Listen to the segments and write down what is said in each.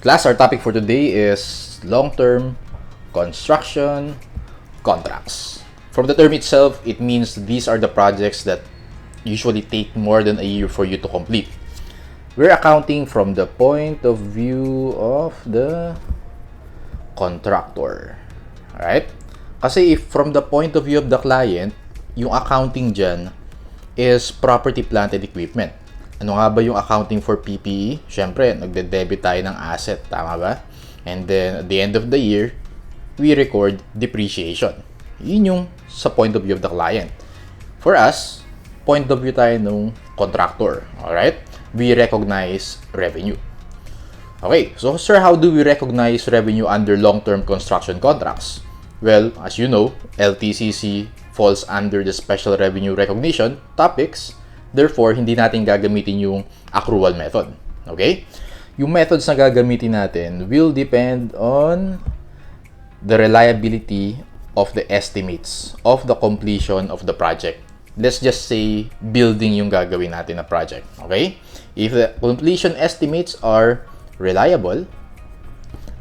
Class, our topic for today is long-term construction contracts. From the term itself, it means these are the projects that usually take more than a year for you to complete. We're accounting from the point of view of the contractor. Alright? Kasi if from the point of view of the client, yung accounting dyan is property, plant, and equipment. Ano nga ba yung accounting for PPE? Siyempre, nagde-debit tayo ng asset, tama ba? And then, at the end of the year, we record depreciation. Yun yung sa point of view of the client. For us, point of view tayo ng contractor. Alright? We recognize revenue. Okay, so sir, how do we recognize revenue under long-term construction contracts? Well, as you know, Ltcc falls under the special revenue recognition topics. Therefore, hindi natin gagamitin yung accrual method. Okay? Yung methods na gagamitin natin will depend on the reliability of the estimates of the completion of the project. Let's just say building yung gagawin natin na project. Okay? If the completion estimates are reliable,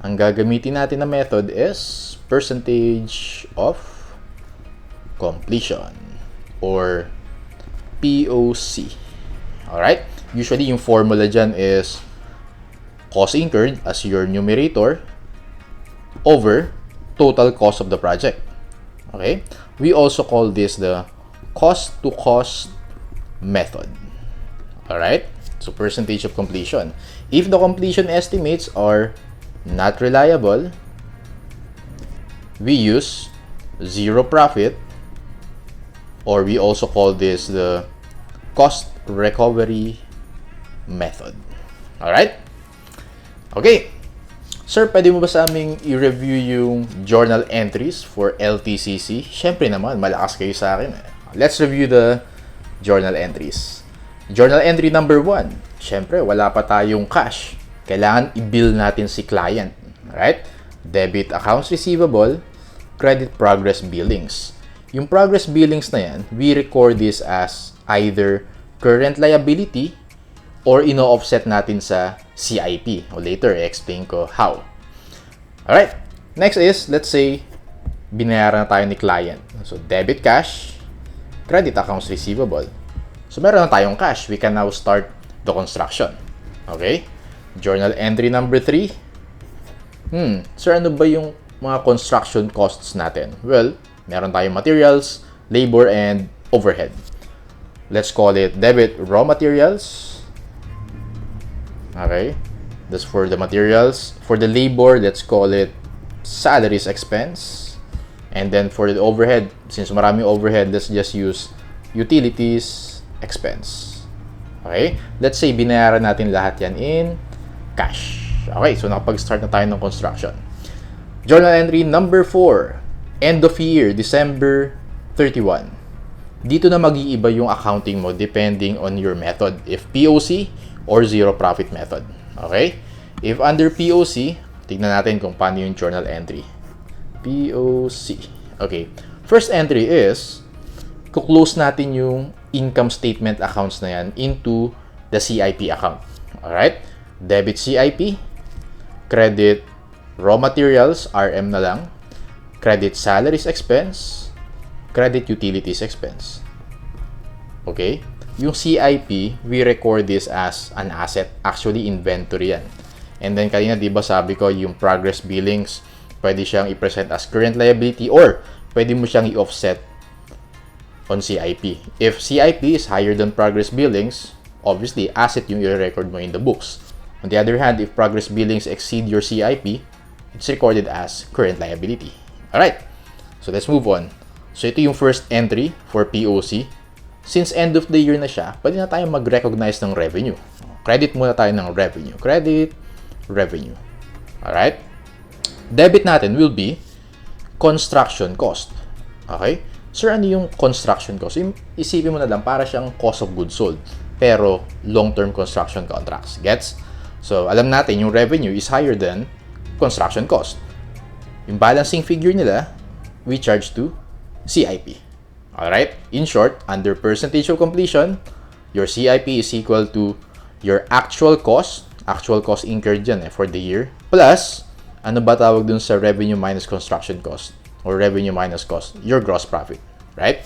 ang gagamitin natin na method is percentage of completion or POC. Alright? Usually, yung formula dyan is cost incurred as your numerator over total cost of the project. Okay? We also call this the cost-to-cost method. Alright? So, percentage of completion. If the completion estimates are not reliable, we use zero profit, or we also call this the cost recovery method. Alright? Okay. Sir, pwede mo ba sa aming i-review yung journal entries for Ltcc? Siyempre naman, malakas kayo sa akin. Let's review the journal entries. Journal entry number 1. Siyempre, wala pa tayong cash. Kailangan i-bill natin si client. Alright? Debit accounts receivable, credit progress billings. Yung progress billings na yan, we record this as either current liability or ino-offset natin sa CIP. O later, i-explain ko how. Alright, next is, let's say, binayaran na tayo ni client. So, debit cash, credit accounts receivable. So, meron na tayong cash. We can now start the construction. Okay? Journal entry number 3. Sir, ano ba yung mga construction costs natin? Well, meron tayong materials, labor, and overhead. Let's call it debit raw materials. Okay. That's for the materials. For the labor, let's call it salaries expense. And then for the overhead, since maraming overhead, let's just use utilities expense. Okay. Let's say binayaran natin lahat yan in cash. Okay. So nakapag-start na tayo ng construction. Journal entry number 4. End of year, December 31. Dito na mag-iiba yung accounting mo depending on your method. If POC or zero profit method. Okay? If under POC, tignan natin kung paano yung journal entry. POC. Okay. First entry is, kuklose natin yung income statement accounts na yan into the CIP account. Alright? Debit CIP, credit raw materials, RM na lang, credit salaries expense, credit utilities expense. Okay? Yung CIP, we record this as an asset. Actually, inventory yan. And then, kanina, di ba sabi ko, yung progress billings, pwede siyang i-present as current liability or pwede mo siyang i-offset on CIP. If CIP is higher than progress billings, obviously, asset yung i-record mo in the books. On the other hand, if progress billings exceed your CIP, it's recorded as current liability. Alright, so let's move on. So ito yung first entry for POC. Since end of the year na siya, pwede na tayong mag-recognize ng revenue. Credit muna tayo ng revenue. Credit, revenue. Alright? Debit natin will be construction cost. Okay? Sir, ano yung construction cost? Isipin mo na lang, para siyang cost of goods sold. Pero long-term construction contracts. Gets? So, alam natin yung revenue is higher than construction cost. Yung balancing figure nila, we charge to CIP. Alright? In short, under percentage of completion, your CIP is equal to your actual cost actual cost incurred dyan for the year. Plus, ano ba tawag dun sa revenue minus construction cost? Or revenue minus cost? Your gross profit. Right?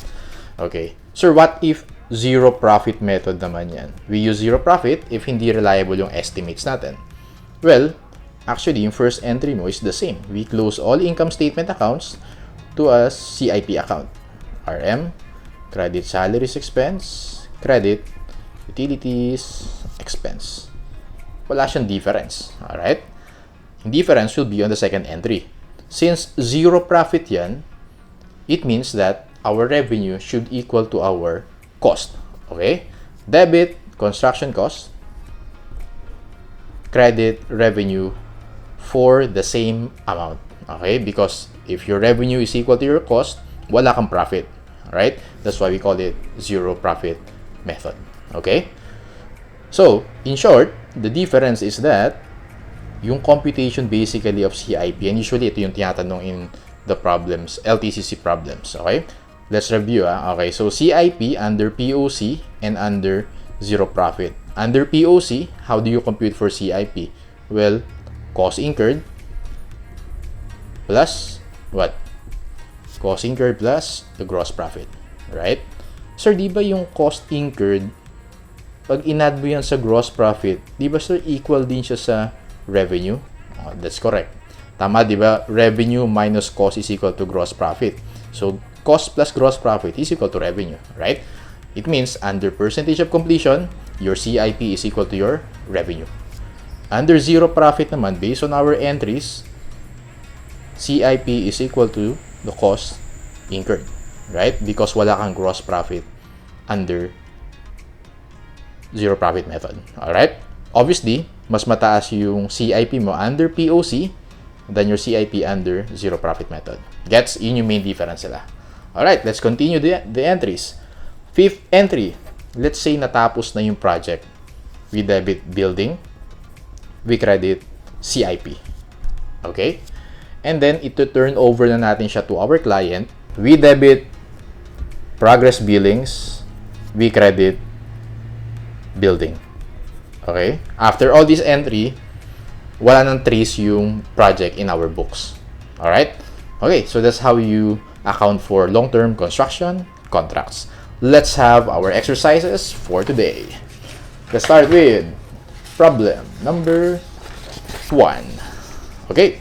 Okay. Sir, what if zero profit method naman yan? We use zero profit if hindi reliable yung estimates natin. Well, actually, yung first entry mo is the same. We close all income statement accounts to a CIP account. RM, credit salaries expense, credit utilities expense. Wala siyang difference. Alright? Yung difference will be on the second entry. Since zero profit yan, it means that our revenue should equal to our cost. Okay? Debit, construction cost. Credit, revenue for the same amount. Okay? Because if your revenue is equal to your cost, wala kang profit. Alright? That's why we call it zero profit method. Okay? So, in short, the difference is that yung computation basically of CIP, and usually ito yung tinatanong in the problems, LTCC problems. Okay? Let's review. Okay, so CIP under POC and under zero profit. Under POC, how do you compute for CIP? Well, cost incurred plus what? Cost incurred plus the gross profit. Right? Sir, di ba yung cost incurred, pag in-add mo yan sa gross profit, di ba sir equal din siya sa revenue? That's correct. Tama, di ba? Revenue minus cost is equal to gross profit. So, cost plus gross profit is equal to revenue, right? It means under percentage of completion, your CIP is equal to your revenue. Under zero profit naman, based on our entries, CIP is equal to the cost incurred, right? Because wala kang gross profit under zero profit method, alright? Obviously, mas mataas yung CIP mo under POC than your CIP under zero profit method. Gets? Yun yung main difference sila. Alright, let's continue the entries. Fifth entry, let's say natapos na yung project. We debit building, we credit CIP. Okay? And then, ito turn over na natin siya to our client. We debit progress billings, we credit building. Okay? After all this entry, wala nang trace yung project in our books. Alright? Okay, so that's how you account for long-term construction contracts. Let's have our exercises for today. Let's start with problem number 1. Okay.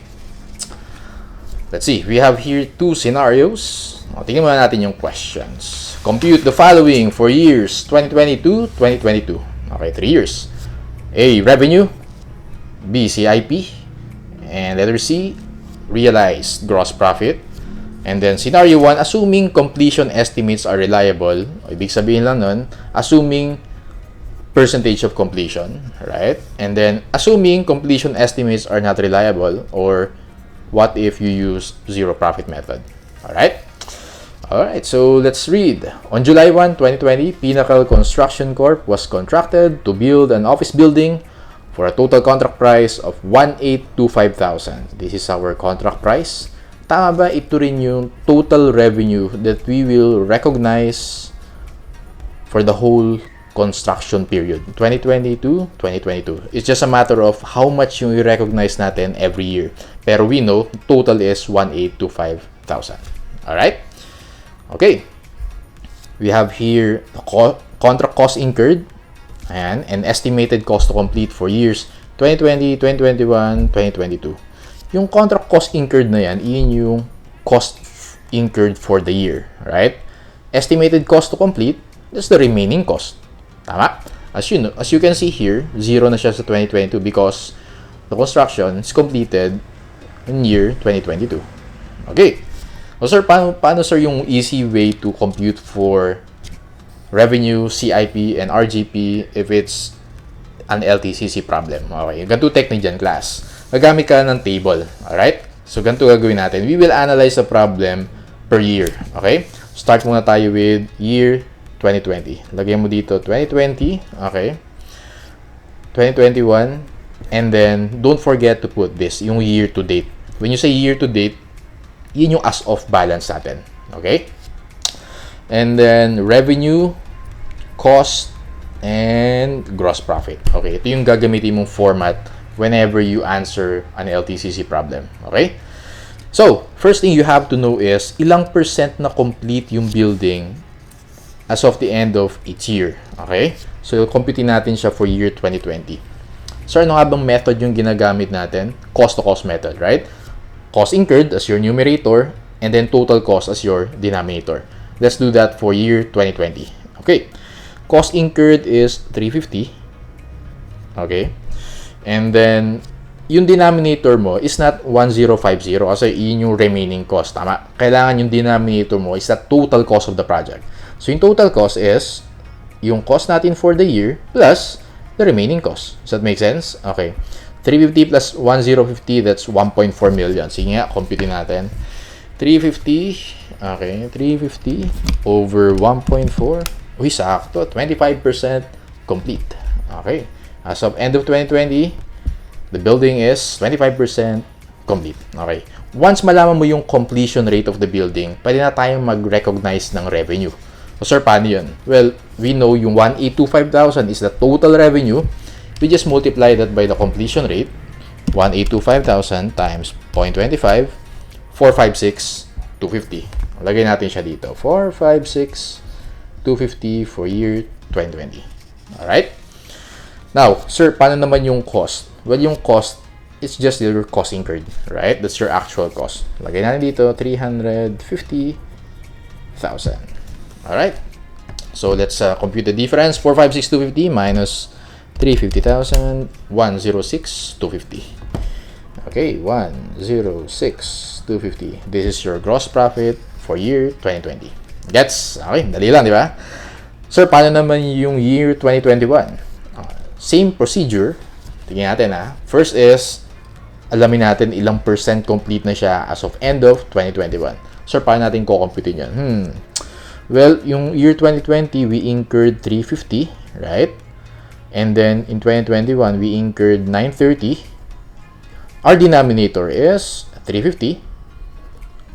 Let's see. We have here two scenarios. Tingnan muna natin yung questions. Compute the following for years 2022, 2022. Okay, 3 years. A, revenue. B, CIP. And letter C, realized gross profit. And then, scenario 1, assuming completion estimates are reliable, ibig sabihin lang nun, assuming percentage of completion, right? And then, assuming completion estimates are not reliable, or what if you use zero profit method, alright? Alright, so let's read. On July 1, 2020, Pinnacle Construction Corp was contracted to build an office building for a total contract price of 1,825,000. This is our contract price. Tama ba ito rin yung total revenue that we will recognize for the whole construction period, 2022, 2022? It's just a matter of how much yung i-recognize natin every year. Pero we know, total is 1,825,000. Alright? Okay. We have here the contract cost incurred and an estimated cost to complete for years 2020, 2021, 2022. Yung contract cost incurred na yan, yun yung cost incurred for the year, right? Estimated cost to complete, that's the remaining cost. Tama? As you can see here, zero na siya sa 2022 because the construction is completed in year 2022. Okay. So, sir, paano sir yung easy way to compute for revenue, CIP, and RGP if it's an LTCC problem? Okay. Ganito technique dyan, class. Gagamit ka ng table. Alright? So, ganito gagawin natin. We will analyze the problem per year. Okay? Start muna tayo with year 2020. Lagyan mo dito 2020. Okay? 2021. And then, don't forget to put this, yung year to date. When you say year to date, yun yung as of balance natin. Okay? And then, revenue, cost, and gross profit. Okay, ito yung gagamitin mong format whenever you answer an LTCC problem. Okay? So, first thing you have to know is ilang percent na complete yung building as of the end of each year. Okay? So, computing natin siya for year 2020. So, ano nga bang method yung ginagamit natin? Cost-to-cost method, right? Cost incurred as your numerator and then total cost as your denominator. Let's do that for year 2020. Okay. Cost incurred is 350. Okay. And then, yung denominator mo is not 1050 kasi yun yung remaining cost. Tama? Kailangan yung denominator mo is the total cost of the project. So, yung total cost is yung cost natin for the year plus the remaining cost. Does that make sense? Okay. 350 plus 1050, that's 1.4 million. Sige nga, compute natin. 350, okay, 350 over 1.4. Uy, sakto. 25% complete. Okay. As of end of 2020, the building is 25% complete. Okay. Once malaman mo yung completion rate of the building, pwede na tayong mag-recognize ng revenue. So, sir, paano yun? Well, we know yung 1,825,000 is the total revenue. We just multiply that by the completion rate. 1,825,000 times 0.25, 456,250. Lagay natin siya dito. 456,250 for year 2020. Alright? Now, sir, paano naman yung cost? Well, yung cost, it's just your cost incurred. Right? That's your actual cost. Lagay natin dito, 350,000. Alright? So, let's compute the difference. 456,250 minus 350,000, 106,250. Okay, 106,250. This is your gross profit for year 2020. Gets? Okay, dali lang, di ba? Sir, paano naman yung year 2021? Same procedure. Tingnan natin ha. First is, alamin natin ilang percent complete na siya as of end of 2021. Sir, paano natin kukumputin yan? Well, yung year 2020, we incurred 350, right? And then, in 2021, we incurred 930. Our denominator is 350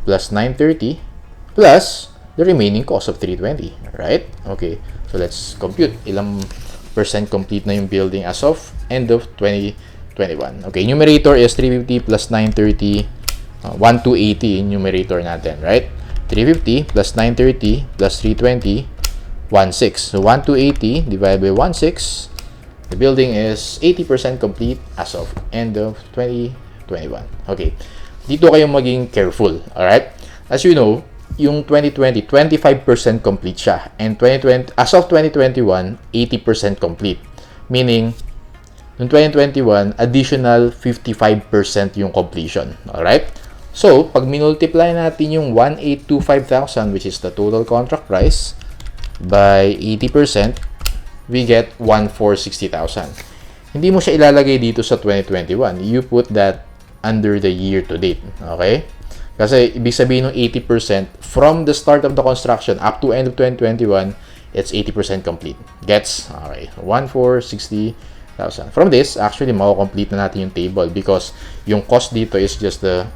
plus 930 plus the remaining cost of 320, right? Okay, so let's compute ilang percent complete na yung building as of end of 2021. Okay, numerator is 350 plus 930, 1280 in numerator natin, right? 350 plus 930 plus 320, 16. So, 1280 divided by 16. The building is 80% complete as of end of 2021. Okay. Dito kayong maging careful. Alright? As you know, yung 2020, 25% complete siya. And 2020, as of 2021, 80% complete. Meaning, yung 2021, additional 55% yung completion. Alright? So, pag minultiply natin yung 1,825,000, which is the total contract price, by 80%, we get 1,460,000. Hindi mo siya ilalagay dito sa 2021. You put that under the year to date. Okay? Kasi, ibig sabihin ng 80%, from the start of the construction up to end of 2021, it's 80% complete. Gets? Okay. 1,460,000. From this, actually, mako-complete na natin yung table because yung cost dito is just the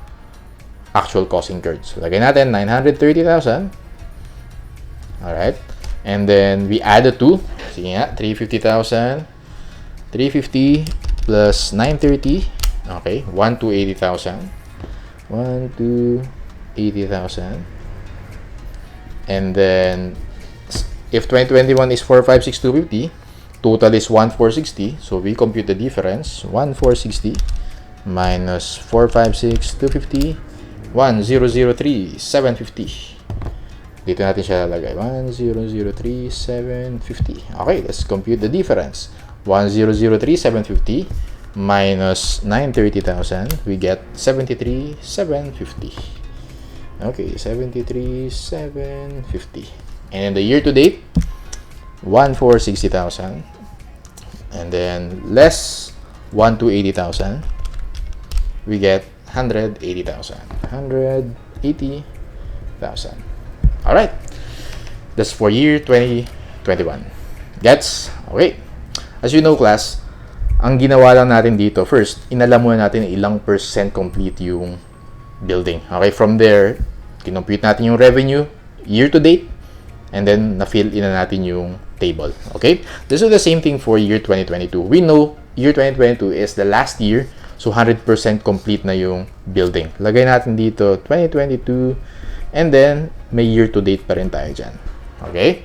actual cost incurred. So, lagay natin 930,000. Alright. And then, we add the two. Sige nga, 350,000. 350 plus 930. Okay. 1,280,000. 1,280,000. And then, if 2021 is 456,250, total is 1,460. So, we compute the difference. 1,460 minus 456,250. 1,003,750. Dito natin siya lalagay. 1,003,750. Okay, let's compute the difference. 1,003,750 minus 930,000. We get 73,750. Okay, 73,750. And in the year to date, 1,460,000. And then less 1,280,000. We get 180,000. 180,000. Alright. That's for year 2021. Gets? Okay. As you know, class, ang ginawa lang natin dito, first, inalam muna natin ilang percent complete yung building. Okay, from there, kinompute natin yung revenue, year to date, and then na-fill in na natin yung table. Okay? This is the same thing for year 2022. We know year 2022 is the last year, so 100% complete na yung building. Lagay natin dito 2022, and then may year to date pa rin tayo dyan. Okay?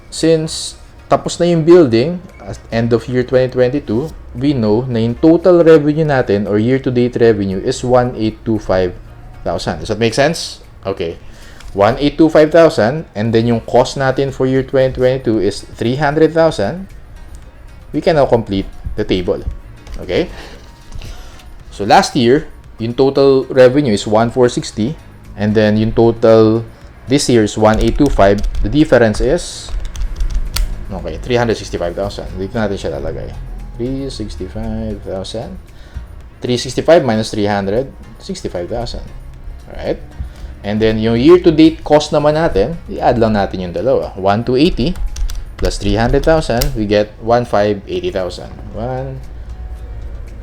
Since tapos na yung building at end of year 2022, we know na yung total revenue natin or year to date revenue is 1,825,000. Does that make sense? Okay. 1,825,000, and then yung cost natin for year 2022 is 300,000. We can now complete the table. Okay? So last year, yung total revenue is 1,460, and then yung total this year is 1,825. The difference is 365,000. Dito natin siya lalagay. 365,000. 365 minus 300, 65,000. Alright? And then, yung year-to-date cost naman natin, i-add lang natin yung dalawa. 1,280 plus 300,000, we get 1,580,000.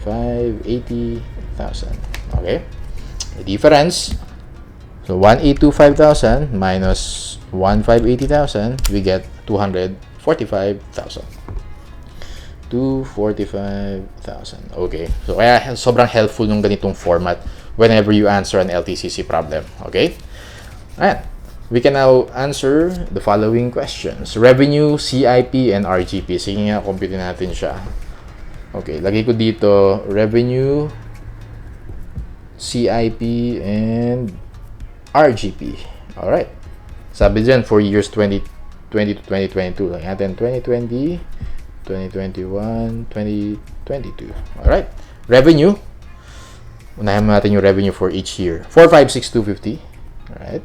1,580,000. Okay? The difference, so 1,825,000 minus 1,580,000, we get 245,000. 245,000. Okay. So, kaya sobrang helpful yung ganitong format whenever you answer an LTCC problem. Okay? Alright. We can now answer the following questions. Revenue, CIP, and RGP. Sige nga, compute natin siya. Okay. Lagay ko dito, revenue, CIP, and RGP. Alright. Sabi dyan, for years 2020 to 2022. Lang natin 2020, 2021, 2022. Alright. Revenue. Unahin natin yung revenue for each year. 456,250. Alright.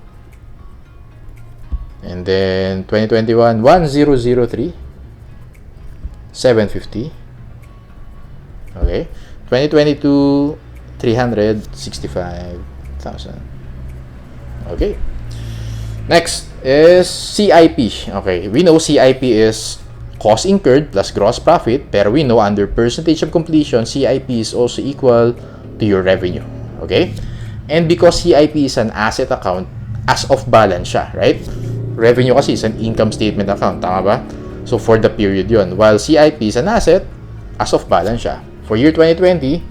And then 2021, 1003, 750. Okay. 2022, 365,000. Okay. Next is CIP. Okay, we know CIP is cost incurred plus gross profit, pero we know under percentage of completion, CIP is also equal to your revenue. Okay? And because CIP is an asset account, as of balance siya, right? Revenue kasi is an income statement account, tama ba? So for the period yon, while CIP is an asset, as of balance siya. For year 2020,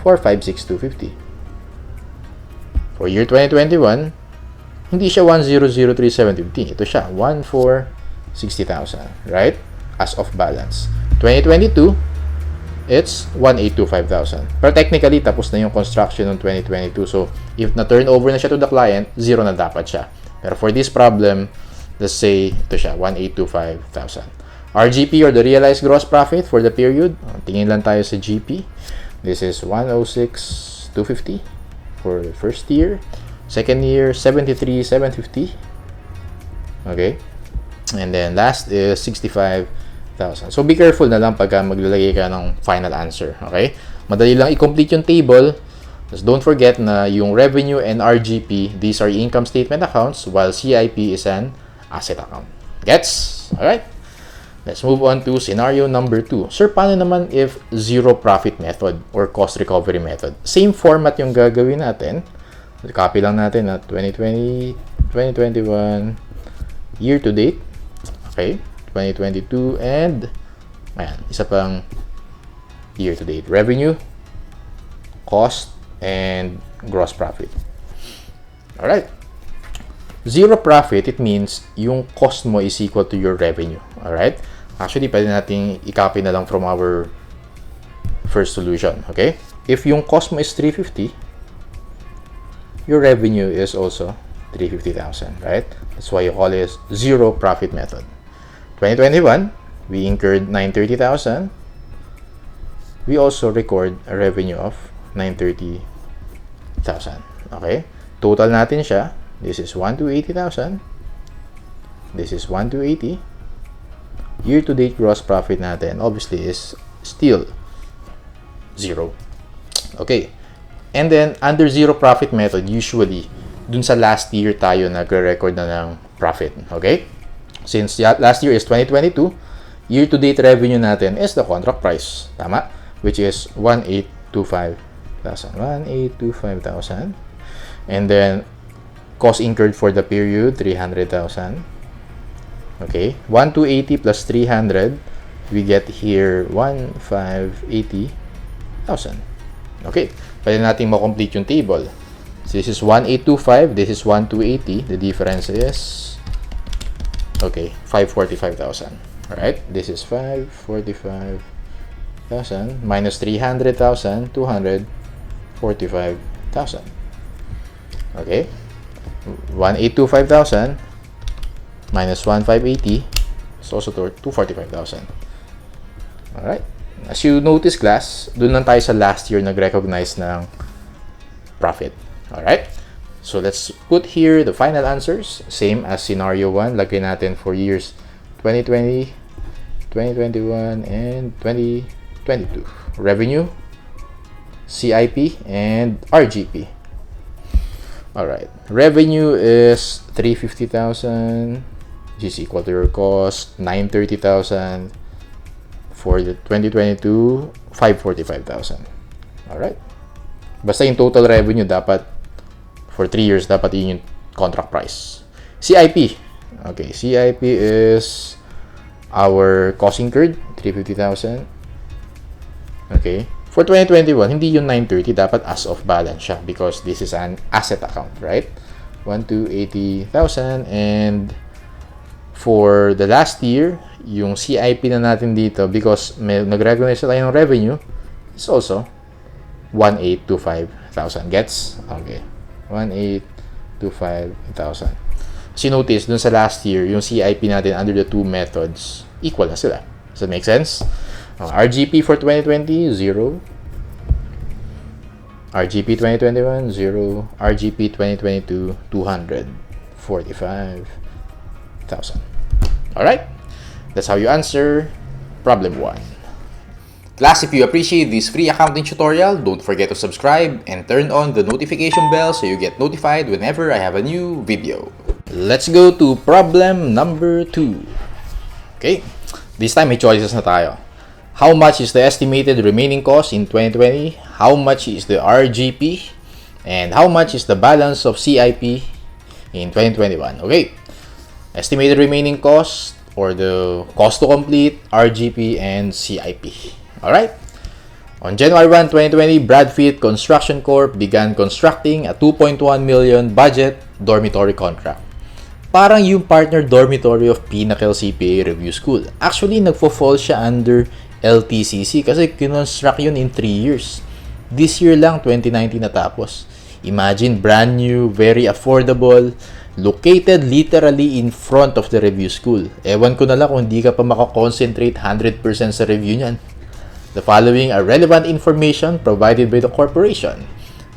456,250. For year 2021, hindi siya 1,003,750. Ito siya, 1,460,000, right? As of balance. 2022, it's 1,825,000. Pero technically, tapos na yung construction ng 2022. So, if na-turnover na siya to the client, zero na dapat siya. Pero for this problem, let's say, ito siya, 1,825,000. RGP or the realized gross profit for the period, tingin lang tayo sa GP. This is 106,250 for the first year. Second year, 73,750. Okay. And then last is 65,000. So be careful na lang pagka maglalagay ka ng final answer. Okay. Madali lang i-complete yung table. Just don't forget na yung revenue and RGP, these are income statement accounts, while CIP is an asset account. Gets? Alright. Let's move on to scenario number 2. Sir, paano naman if zero profit method or cost recovery method? Same format yung gagawin natin. Copy lang natin na 2020, 2021, year to date. Okay. 2022 and ayan, isa pang year to date. Revenue, cost, and gross profit. Alright. Zero profit, it means yung cost mo is equal to your revenue. Alright. Actually, pwede nating i-copy na lang from our first solution. Okay. If yung cost mo is 350, your revenue is also 350,000, right? That's why you call it zero profit method. 2021, we incurred 930,000. We also record a revenue of 930,000. Okay? Total natin siya. This is 1,280,000. This is 1,280. Year-to-date gross profit natin, obviously, is still zero. Okay. And then, under zero profit method, usually, dun sa last year tayo nagre-record na ng profit. Okay? Since last year is 2022, year-to-date revenue natin is the contract price. Tama? Which is 1,825,000. 1,825,000. And then, Cost incurred for the period, 300,000. Okay, 1,280 plus 300, we get here 1,580,000. Okay, pwede natin ma-complete yung table. So this is 1,825, this is 1,280. The difference is, okay, 545,000. Alright, this is 545,000 minus 300,000, 245,000. Okay, 1,825,000 minus 1,580 is also 245,000. Alright. As you notice, class, dun lang tayo sa last year nag-recognize ng profit. Alright. So, let's put here the final answers. Same as scenario 1. Lagay natin for years 2020, 2021, and 2022. Revenue, CIP, and RGP. Alright. Revenue is 350,000. Which is equal to your cost, 930,000. For the 2022, 545,000. Alright. Basta yung total revenue dapat, for 3 years, dapat yun yung contract price. CIP. Okay, CIP is our cost incurred, 350,000. Okay. For 2021, hindi yung 930, dapat as of balance siya because this is an asset account, right? 1,280,000, and for the last year, yung CIP na natin dito, because may nag-recognize tayo ng revenue, is also 1,825,000. Gets? Okay. 1,825,000. As you notice, dun sa last year, yung CIP natin under the two methods, equal na sila. Does that make sense? RGP for 2020, 0. RGP 2021, 0. RGP 2022, 245,000. Alright, that's how you answer problem 1. Class, if you appreciate this free accounting tutorial, don't forget to subscribe and turn on the notification bell so you get notified whenever I have a new video. Let's go to problem number 2. Okay, this time may choices na tayo. How much is the estimated remaining cost in 2020? How much is the RGP? And how much is the balance of CIP in 2021? Okay. Estimated remaining cost, or the cost to complete, RGP, and CIP. Alright? On January 1, 2020, Bradford Construction Corp. began constructing a 2.1 million budget dormitory contract. Parang yung partner dormitory of Pinnacle CPA Review School. Actually, nagfo-fall siya under Ltcc kasi kinonstruct yun in 3 years. This year lang, 2019 natapos. Imagine, brand new, very affordable, located literally in front of the review school. Ewan ko na lang kung hindi ka pa makakoncentrate 100% sa review niyan. The following are relevant information provided by the corporation.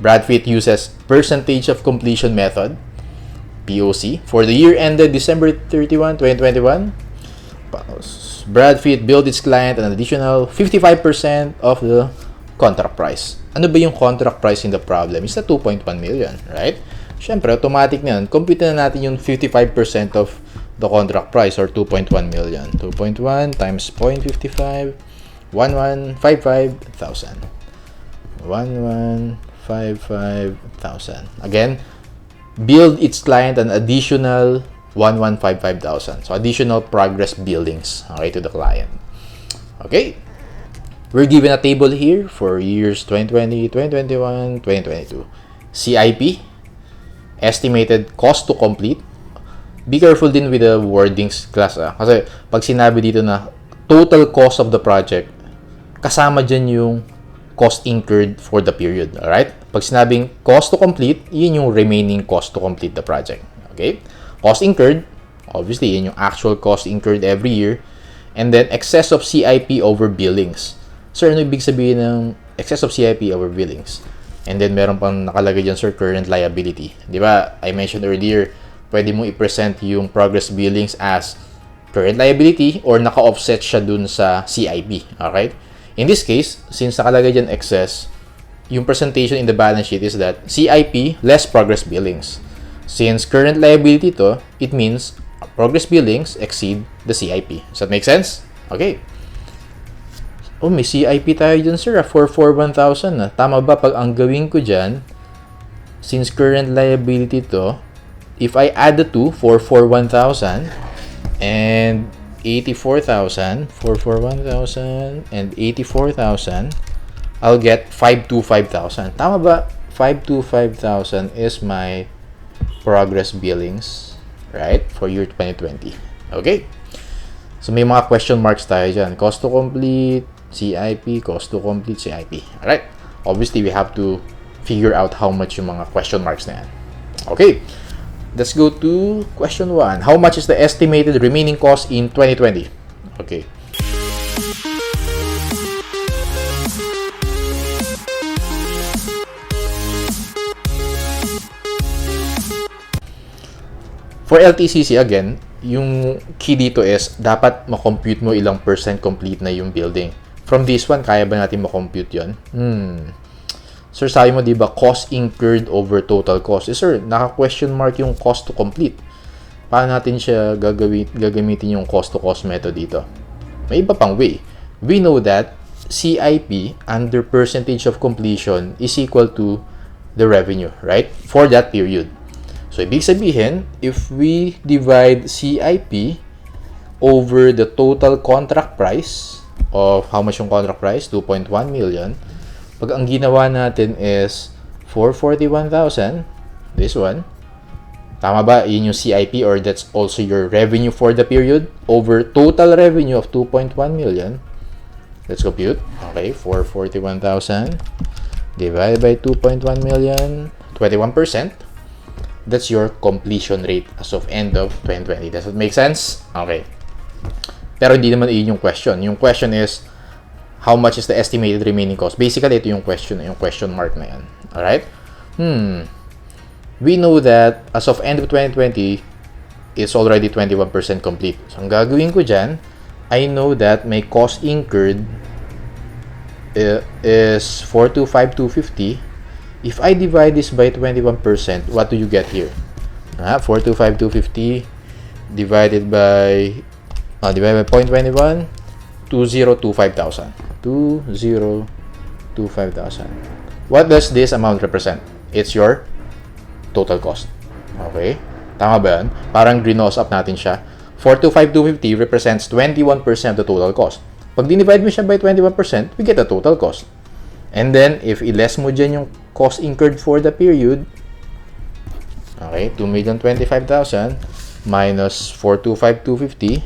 Bradford uses percentage of completion method, POC, for the year ended December 31, 2021. Bradford billed its client an additional 55% of the contract price. Ano ba yung contract price in the problem? It's the 2.1 million, right? Siyempre, automatic na yun. Compute na natin yung 55% of the contract price, or 2.1 million. 2.1 times 0.55, 1,155,000. 1,155,000. Again, billed its client an additional 1,155,000. So, additional progress billings, okay, to the client. Okay. We're given a table here for years 2020, 2021, 2022. CIP, estimated cost to complete. Be careful din with the wordings, class. Kasi pag sinabi dito na total cost of the project, kasama dyan yung cost incurred for the period. Alright? Pag sinabing cost to complete, yun yung remaining cost to complete the project. Okay? Cost incurred, obviously, yun yung actual cost incurred every year. And then, excess of CIP over billings. Sir, ano ibig sabihin ng excess of CIP over billings? And then, meron pang nakalagay dyan, sir, current liability. Di ba? I mentioned earlier, pwede mo i-present yung progress billings as current liability or naka-offset siya dun sa CIP. Okay? In this case, since nakalagay dyan excess, yung presentation in the balance sheet is that CIP less progress billings. Since current liability to, it means progress billings exceed the CIP. Does that make sense? Okay. Oh, may CIP tayo dyan, sir. 441,000 na. Tama ba pag ang gawin ko dyan, since current liability to, if I add the two, 441,000 and 84,000, 441,000 and 84,000, I'll get 525,000. Tama ba? 525,000 is my progress billings, right? For year 2020. Okay? So, may mga question marks tayo dyan. Cost to complete, CIP, cost to complete, CIP. Alright? Obviously, we have to figure out how much yung mga question marks na yan. Okay. Let's go to question 1. How much is the estimated remaining cost in 2020? Okay. For LTCC, again, yung key dito is dapat makompute mo ilang percent complete na yung building. From this one, kaya ba natin makompute yun? Sir, sabi mo, di ba, cost incurred over total cost. Sir, naka-question mark yung cost to complete. Paano natin siya gagamitin yung cost to cost method dito? May iba pang way. We know that CIP under percentage of completion is equal to the revenue, right? For that period. So, ibig sabihin, if we divide CIP over the total contract price of how much yung contract price? 2.1 million. Pag ang ginawa natin is 441,000, this one, tama ba? Yun yung CIP or that's also your revenue for the period over total revenue of 2.1 million. Let's compute. Okay, 441,000 divided by 2.1 million, 21%. That's your completion rate as of end of 2020. Does that make sense? Okay. Pero hindi naman yun yung question. Yung question is, how much is the estimated remaining cost? Basically, ito yung question mark na yan. Alright? We know that as of end of 2020, it's already 21% complete. So, ang gagawin ko dyan, I know that my cost incurred is 425,250. If I divide this by 21%, what do you get here? 425,250 divided by 0.21, 2,025,000. 2,025,000. What does this amount represent? It's your total cost. Okay? Tama ba yan? Parang grinos up natin siya. 425,250 represents 21% of the total cost. Pag dinivide mo siya by 21%, we get the total cost. And then, if i-less mo dyan yung cost incurred for the period, okay, 2,025,000 minus 425,250,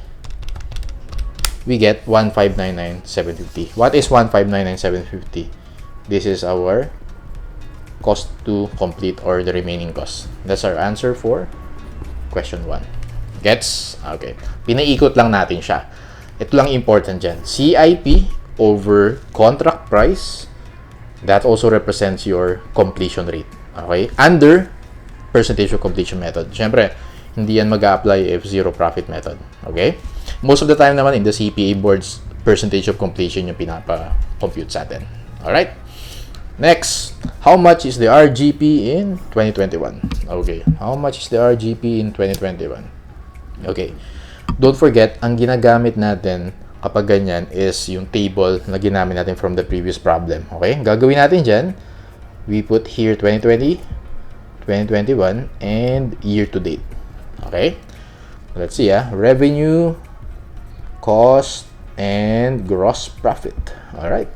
we get 1,599,750. What is 1,599,750? This is our cost to complete or the remaining cost. That's our answer for question 1. Gets? Okay. Pinaikot lang natin siya. Ito lang important dyan. CIP over contract price, that also represents your completion rate. Okay? Under percentage of completion method. Siyempre, hindi yan mag-a-apply if zero profit method. Okay? Most of the time naman in the CPA boards, percentage of completion yung pinapa-compute sa atin. Alright? Next, how much is the RGP in 2021? Okay. How much is the RGP in 2021? Okay. Don't forget, ang ginagamit natin kapag ganyan is yung table na ginamit natin from the previous problem. Okay? Gagawin natin dyan, we put here 2020, 2021, and year to date. Okay? Let's see, revenue, cost, and gross profit. Alright.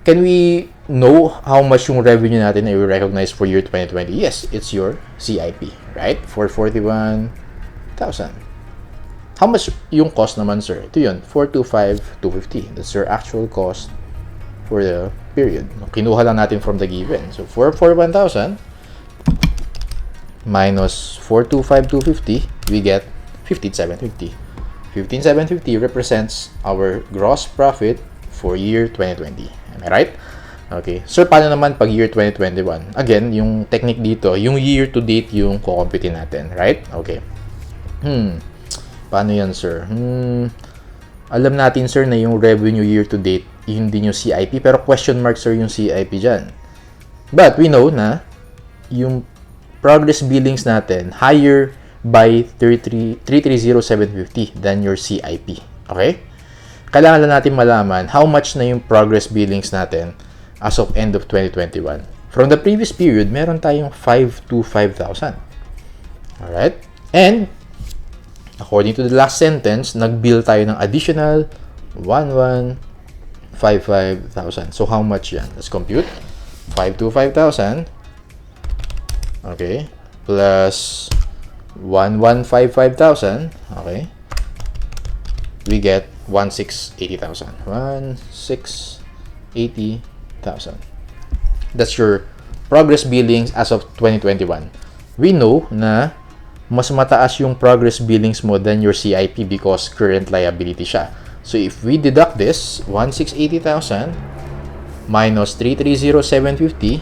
Can we know how much yung revenue natin ay recognize for year 2020? Yes, it's your CIP, right? 441,000. How much yung cost naman, sir? Ito yun, 425,250. That's your actual cost for the period. Kinuha lang natin from the given. So, 441,000 minus 425,250, we get 15,750. 15,750 represents our gross profit for year 2020. Am I right? Okay. Sir, paano naman pag year 2021? Again, yung technique dito, yung year to date yung kukumputin natin. Right? Okay. Paano yan, sir? Alam natin, sir, na yung revenue year to date, yun din yung CIP. Pero question mark, sir, yung CIP dyan. But we know na yung progress billings natin higher by 330,750 than your CIP. Okay? Kailangan lang natin malaman how much na yung progress billings natin as of end of 2021 From the previous period, meron tayong 525,000. Alright? And, according to the last sentence, nag-bill tayo ng additional 1155,000. So, how much yan? Let's compute. 525,000. Okay. Plus 1155,000. Okay. We get 1680,000. 1680,000. That's your progress billings as of 2021. We know na mas mataas yung progress billings mo than your CIP because current liability siya. So if we deduct this, 1680,000 minus 330750,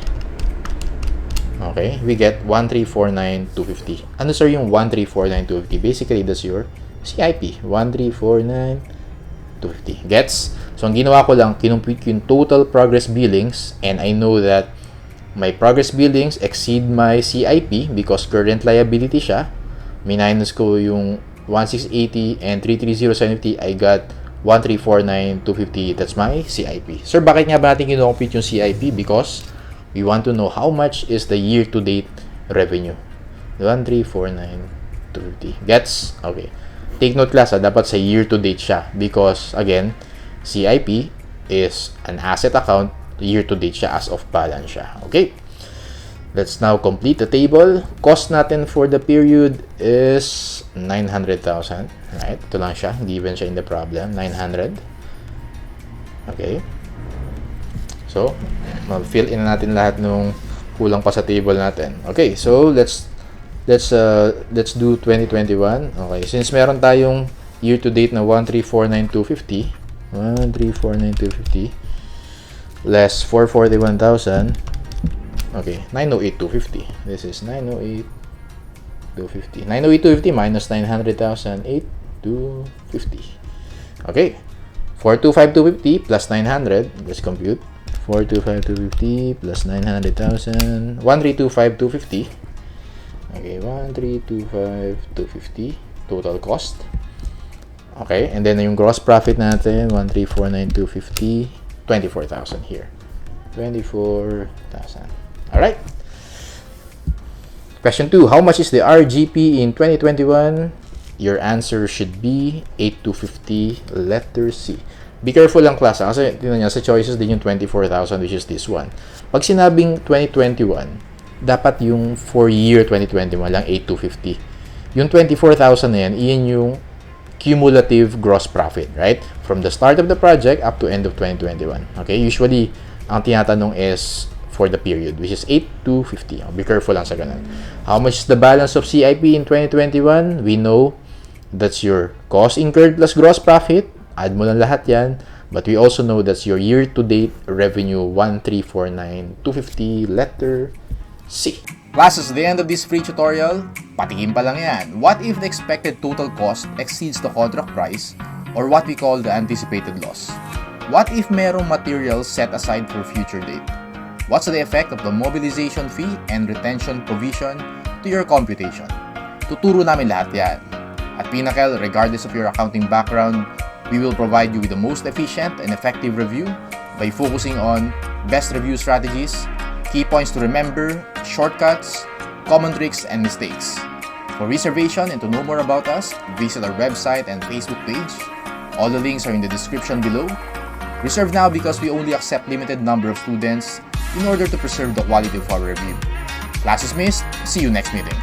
okay, we get 1349250. Ano sir yung 1349250? Basically, that's your CIP. 1349250. Gets? So, ang ginawa ko lang, kinumpute yung total progress billings and I know that my progress billings exceed my CIP because current liability siya. Minus ko yung 1680 and 330750, I got 1349250. That's my CIP. Sir, bakit nga ba natin kinumpute yung CIP? Because we want to know how much is the year-to-date revenue. 1349250. Gets? Okay. Take note class, dapat sa year-to-date siya. Because, again, CIP is an asset account. Year-to-date siya as of balance siya. Okay. Let's now complete the table. Cost natin for the period is 900,000. Right? Ito lang siya. Given siya in the problem. 900. Okay. So, fill in natin lahat nung kulang pa sa table natin. Okay, so let's do 2021. Okay, since meron tayong year to date na 1349250, 1349250 less 441,000. Okay, 908,250. This is 908,250. 908,250 minus 900,000, 8,250. Okay, 425,250 plus 900. Let's compute. 425,250 plus 900,000. 1325250. Okay, 1325250 total cost. Okay, and then yung gross profit natin 1349250, 24,000 here. 24,000. All right. Question 2. How much is the RGP in 2021? Your answer should be 8250, letter C. Be careful lang class, kasi tingnan niya, sa choices din yung 24,000 which is this one. Pag sinabing 2021, dapat yung for year 2021 lang 8250. Yung 24,000 na yan, iyan yung cumulative gross profit, right? From the start of the project up to end of 2021. Okay? Usually, ang tinatanong is for the period, which is 8250. Be careful lang sa ganun. How much is the balance of CIP in 2021? We know that's your cost incurred plus gross profit. Add mo lang lahat yan. But we also know that's your year-to-date revenue, 1349250, letter C. Classes, at the end of this free tutorial, patikim pa lang yan. What if the expected total cost exceeds the contract price, or what we call the anticipated loss? What if merong materials set aside for future date? What's the effect of the mobilization fee and retention provision to your computation? Tuturo namin lahat yan. At Pinnacle, regardless of your accounting background, we will provide you with the most efficient and effective review by focusing on best review strategies, key points to remember, shortcuts, common tricks, and mistakes. For reservation and to know more about us, visit our website and Facebook page. All the links are in the description below. Reserve now because we only accept limited number of students in order to preserve the quality of our review. Class is missed. See you next meeting.